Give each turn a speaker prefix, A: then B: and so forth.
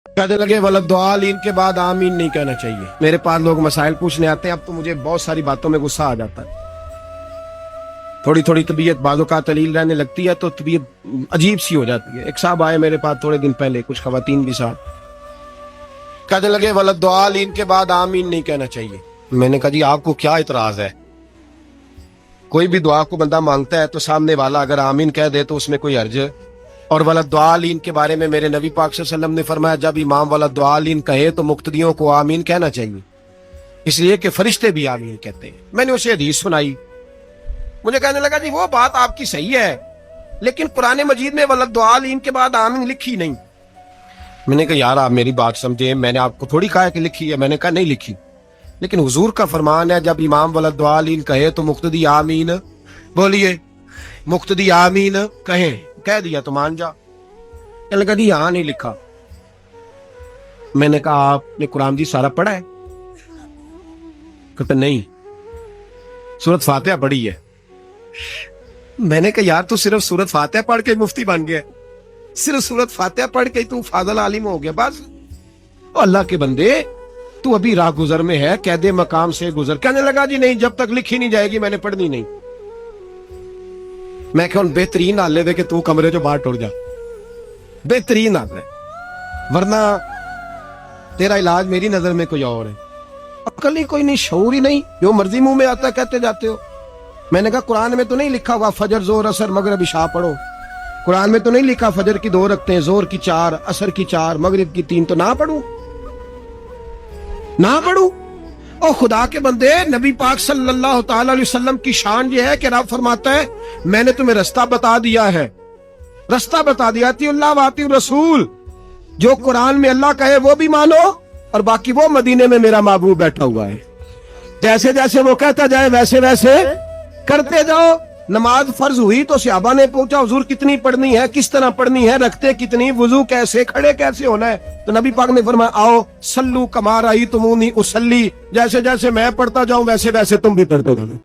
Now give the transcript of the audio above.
A: کہنے لگے ولدعالین کے بعد آمین نہیں کہنا چاہیے۔ میرے پاس لوگ مسائل پوچھنے آتے ہیں، اب تو مجھے بہت ساری باتوں میں غصہ آ جاتا ہے، تھوڑی تھوڑی طبیعت بعض اوقات تلیل رہنے لگتی ہے تو طبیعت عجیب سی ہو جاتی ہے۔ ایک صاحب آئے میرے پاس تھوڑے دن پہلے، کچھ خواتین بھی ساتھ، کہنے لگے ولدعالین کے بعد آمین نہیں کہنا چاہیے۔ میں نے کہا جی آپ کو کیا اعتراض ہے؟ کوئی بھی دعا کو بندہ مانگتا ہے تو سامنے والا اگر آمین کہہ دے تو اس میں کوئی حرج ہے؟ اور ولدعالین کے بارے میں میرے نبی پاک صلی اللہ علیہ وسلم نے فرمایا جب امام ولدعالین کہے تو مقتدیوں کو آمین کہنا چاہیے، اس لیے کہ فرشتے بھی آمین کہتے ہیں۔ میں نے اسے حدیث سنائی، مجھے کہنے لگا جی وہ بات آپ کی صحیح ہے لیکن قرآن مجید میں ولدعالین کے بعد آمین لکھی نہیں۔ میں نے کہا یار آپ میری بات سمجھے، میں نے آپ کو تھوڑی کہا کہ لکھی ہے، میں نے کہا نہیں لکھی، لیکن حضور کا فرمان ہے جب امام ولدعالین کہے تو مقتدی آمین بولیے، مقتدی آمین کہیں، کہہ دیا تو مان جا۔ کہنے لگا جی یہاں نہیں لکھا۔ میں نے کہا آپ نے قرآن جی سارا پڑھا ہے؟ کہتا نہیں، سورۃ فاتحہ پڑھی ہے۔ میں نے کہا یار تو صرف سورۃ فاتحہ پڑھ کے مفتی بن گیا، صرف سورۃ فاتحہ پڑھ کے تو فاضل عالم ہو گیا بس؟ اللہ کے بندے تو ابھی راہ گزر میں ہے، قید مقام سے گزر۔ کہنے لگا جی نہیں، جب تک لکھی نہیں جائے گی میں نے پڑھنی نہیں۔ میں کہ بہترین حال ہے کہ تو کمرے جو باہر ٹر جا، بہترین حال ہے، ورنہ تیرا علاج میری نظر میں کوئی اور ہے۔ عقل ہی کوئی نہیں، شعور ہی نہیں، جو مرضی منہ میں آتا ہے کہتے جاتے ہو۔ میں نے کہا قرآن میں تو نہیں لکھا ہوا فجر زور اثر مغرب عشاء پڑھو، قرآن میں تو نہیں لکھا فجر کی 2 رکعتیں، زور کی 4، عصر کی 4، مغرب کی 3، تو نہ پڑھوں نہ پڑھوں؟ اور خدا کے بندے نبی پاک صلی اللہ تعالی علیہ وسلم کی شان یہ ہے کہ رب فرماتا ہے میں نے تمہیں رستہ بتا دیا ہے، رستہ بتا دیا، اطیع اللہ واطیع الرسول، جو قرآن میں اللہ کہے وہ بھی مانو اور باقی وہ مدینے میں میرا محبوب بیٹھا ہوا ہے، جیسے جیسے وہ کہتا جائے ویسے ویسے کرتے جاؤ۔ نماز فرض ہوئی تو صحابہ نے پوچھا حضور کتنی پڑھنی ہے، کس طرح پڑھنی ہے، رکھتے کتنی، وضو کیسے، کھڑے کیسے ہونا ہے؟ تو نبی پاک نے فرمایا آؤ صلو کما رأیتمونی اصلی، جیسے جیسے میں پڑھتا جاؤں ویسے ویسے تم بھی پڑھتے جاؤ۔